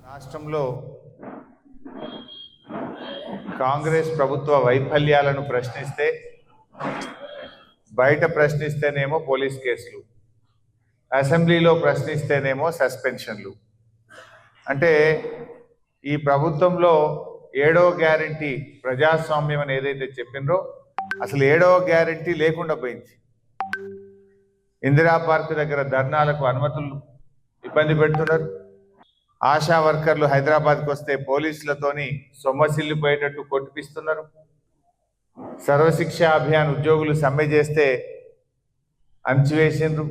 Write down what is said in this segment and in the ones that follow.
రాష్ట్రంలో కాంగ్రెస్ ప్రభుత్వ వైఫల్యాలను ప్రశ్నిస్తే బయట ప్రశ్నిస్తేనేమో పోలీస్ కేసులు, అసెంబ్లీలో ప్రశ్నిస్తేనేమో సస్పెన్షన్లు. అంటే ఈ ప్రభుత్వంలో 7వ గ్యారంటీ ప్రజాస్వామ్యం అని ఏదైతే చెప్పినరో అసలు 7వ గ్యారంటీ లేకుండా పోయింది. ఇందిరా పార్క్ దగ్గర ధర్నాలకు అనుమతులు ఇబ్బంది పెడుతున్నారు. ఆశా వర్కర్లు హైదరాబాద్కి వస్తే పోలీసులతోని సొమ్మసిల్లిపోయేటట్టు కొట్టిపిస్తున్నారు. సర్వశిక్ష అభియాన్ ఉద్యోగులు సమ్మె చేస్తే అణచివేసిండ్రు.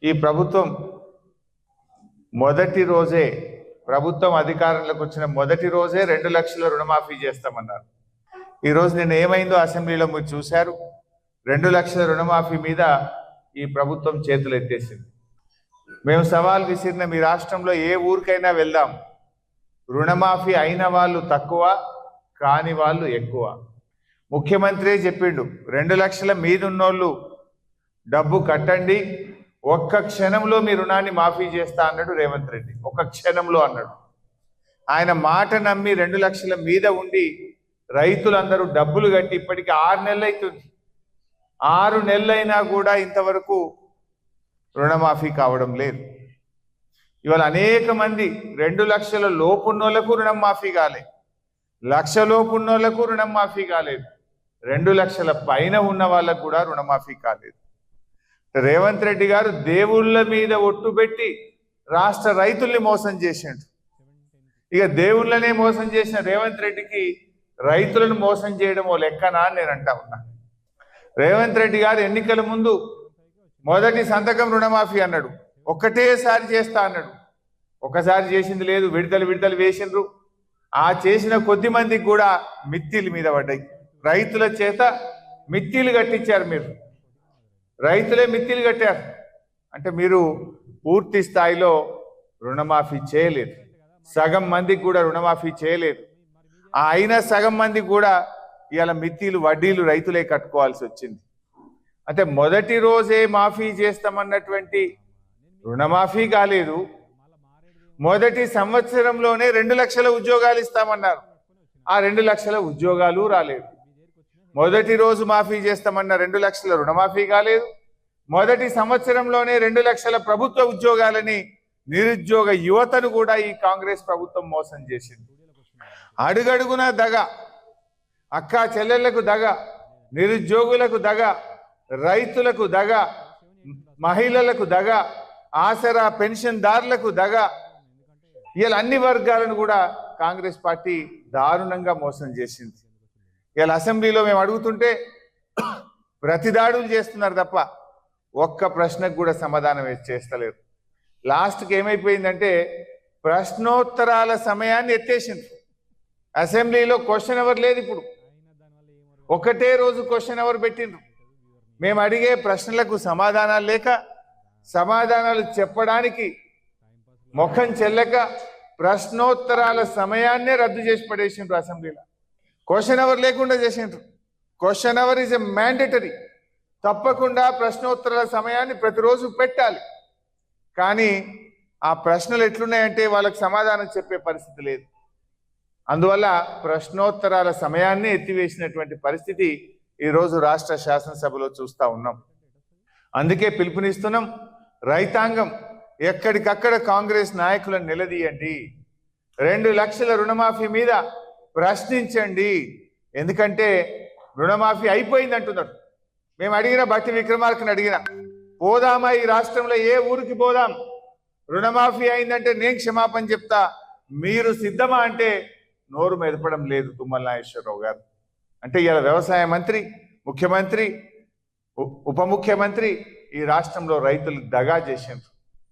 ఈ ప్రభుత్వం మొదటి రోజే, ప్రభుత్వం అధికారంలోకి వచ్చిన మొదటి రోజే 2 లక్షల రుణమాఫీ చేస్తామన్నారు. ఈరోజు నేను ఏమైందో అసెంబ్లీలో మీరు చూశారు. 2 లక్షల రుణమాఫీ మీద ఈ ప్రభుత్వం చేతులు ఎత్తేసింది. మేము సవాల్ విసిరిన మీ రాష్ట్రంలో ఏ ఊరికైనా వెళ్దాం, రుణమాఫీ అయిన వాళ్ళు తక్కువ, కాని వాళ్ళు ఎక్కువ. ముఖ్యమంత్రి చెప్పిండు 2 లక్షల మీదున్నోళ్ళు డబ్బు కట్టండి, ఒక్క క్షణంలో మీ రుణాన్ని మాఫీ చేస్తా అన్నాడు రేవంత్ రెడ్డి. ఒక్క క్షణంలో అన్నాడు. ఆయన మాట నమ్మి 2 లక్షల మీద ఉండి రైతులందరూ డబ్బులు కట్టి ఇప్పటికీ 6 నెలలు అవుతుంది. 6 నెలలైనా కూడా ఇంతవరకు రుణమాఫీ కావడం లేదు. ఇవాళ అనేక మంది 2 లక్షల లోపున్నోళ్లకు రుణం మాఫీ కాలేదు, 1 లక్ష లోపున్నోళ్లకు రుణం మాఫీ కాలేదు, 2 లక్షల పైన ఉన్న వాళ్ళకు కూడా రుణమాఫీ కాలేదు. రేవంత్ రెడ్డి గారు దేవుళ్ళ మీద ఒట్టు పెట్టి రాష్ట్ర రైతుల్ని మోసం చేసిండు. ఇక దేవుళ్ళనే మోసం చేసిన రేవంత్ రెడ్డికి రైతులను మోసం చేయడం ఓ లెక్కనా అని నేను అంటా ఉన్నా. రేవంత్ రెడ్డి గారు ఎన్నికల ముందు మొదటి సంతకం రుణమాఫీ అన్నాడు, ఒక్కటేసారి చేస్తా అన్నాడు. ఒకసారి చేసింది లేదు, విడతలు వేసిండ్రు. ఆ చేసిన కొద్ది మందికి కూడా మిత్తిల మీద పడ్డాయి. రైతుల చేత మిత్తిలు కట్టించారు. మీరు రైతులే మిత్తిలు కట్టారు. అంటే మీరు పూర్తి స్థాయిలో రుణమాఫీ చేయలేదు. సగం మందికి కూడా రుణమాఫీ చేయలేదు. ఆ అయిన సగం మందికి కూడా ఇవాళ మిత్తిలు వడ్డీలు రైతులే కట్టుకోవాల్సి వచ్చింది. అంటే మొదటి రోజే మాఫీ చేస్తామన్నటువంటి రుణమాఫీ కాలేదు. మొదటి సంవత్సరంలోనే 2 లక్షల ఉద్యోగాలు ఇస్తామన్నారు. ఆ 2 లక్షల ఉద్యోగాలు రాలేదు. మొదటి రోజు మాఫీ చేస్తామన్న 2 లక్షల రుణమాఫీ కాలేదు. మొదటి సంవత్సరంలోనే 2 లక్షల ప్రభుత్వ ఉద్యోగాలని నిరుద్యోగ యువతను కూడా ఈ కాంగ్రెస్ ప్రభుత్వం మోసం చేసింది. అడుగడుగున దగ, అక్కా చెల్లెళ్లకు దగ, నిరుద్యోగులకు దగ, రైతులకు దగ, మహిళలకు దగ, ఆసరా పెన్షన్దారులకు దగ. ఇలా అన్ని వర్గాలను కూడా కాంగ్రెస్ పార్టీ దారుణంగా మోసం చేసింది. ఇలా అసెంబ్లీలో మేము అడుగుతుంటే ప్రతిదాడులు చేస్తున్నారు తప్ప ఒక్క ప్రశ్నకు కూడా సమాధానం చేస్తలేరు. లాస్ట్కి ఏమైపోయిందంటే ప్రశ్నోత్తరాల సమయాన్ని ఎత్తేసింది. అసెంబ్లీలో క్వశ్చన్ అవర్ లేదు. ఇప్పుడు ఒకటే రోజు క్వశ్చన్ అవర్ పెట్టిండ్రు. మేము అడిగే ప్రశ్నలకు సమాధానాలు లేక, సమాధానాలు చెప్పడానికి ముఖం చెల్లక ప్రశ్నోత్తరాల సమయాన్నే రద్దు చేసి పడేసిండ్రు. అసెంబ్లీలో క్వశ్చన్ అవర్ లేకుండా చేసిండ్రు. Question hour is a mandatory. తప్పకుండా ప్రశ్నోత్తరాల సమయాన్ని ప్రతిరోజు పెట్టాలి. కానీ ఆ ప్రశ్నలు ఎట్లున్నాయంటే వాళ్ళకి సమాధానం చెప్పే పరిస్థితి లేదు. అందువల్ల ప్రశ్నోత్తరాల సమయాన్ని ఎత్తివేసినటువంటి పరిస్థితి ఈరోజు రాష్ట్ర శాసనసభలో చూస్తూ ఉన్నాం. అందుకే పిలుపునిస్తున్నాం, రైతాంగం ఎక్కడికక్కడ కాంగ్రెస్ నాయకులను నిలదీయండి, 2 లక్షల రుణమాఫీ మీద ప్రశ్నించండి. ఎందుకంటే రుణమాఫీ అయిపోయింది అంటున్నారు. మేము అడిగిన బట్టి విక్రమార్కని అడిగిన, పోదామా ఈ రాష్ట్రంలో ఏ ఊరికి పోదాం, రుణమాఫీ అయిందంటే నేను క్షమాపణ చెప్తా, మీరు సిద్ధమా అంటే నోరు మెదపడం లేదు తుమ్మల నాగేశ్వరరావు గారు. అంటే ఇలా వ్యవసాయ మంత్రి, ముఖ్యమంత్రి, ఉప ముఖ్యమంత్రి ఈ రాష్ట్రంలో రైతులు దగా చేసిండ్రు.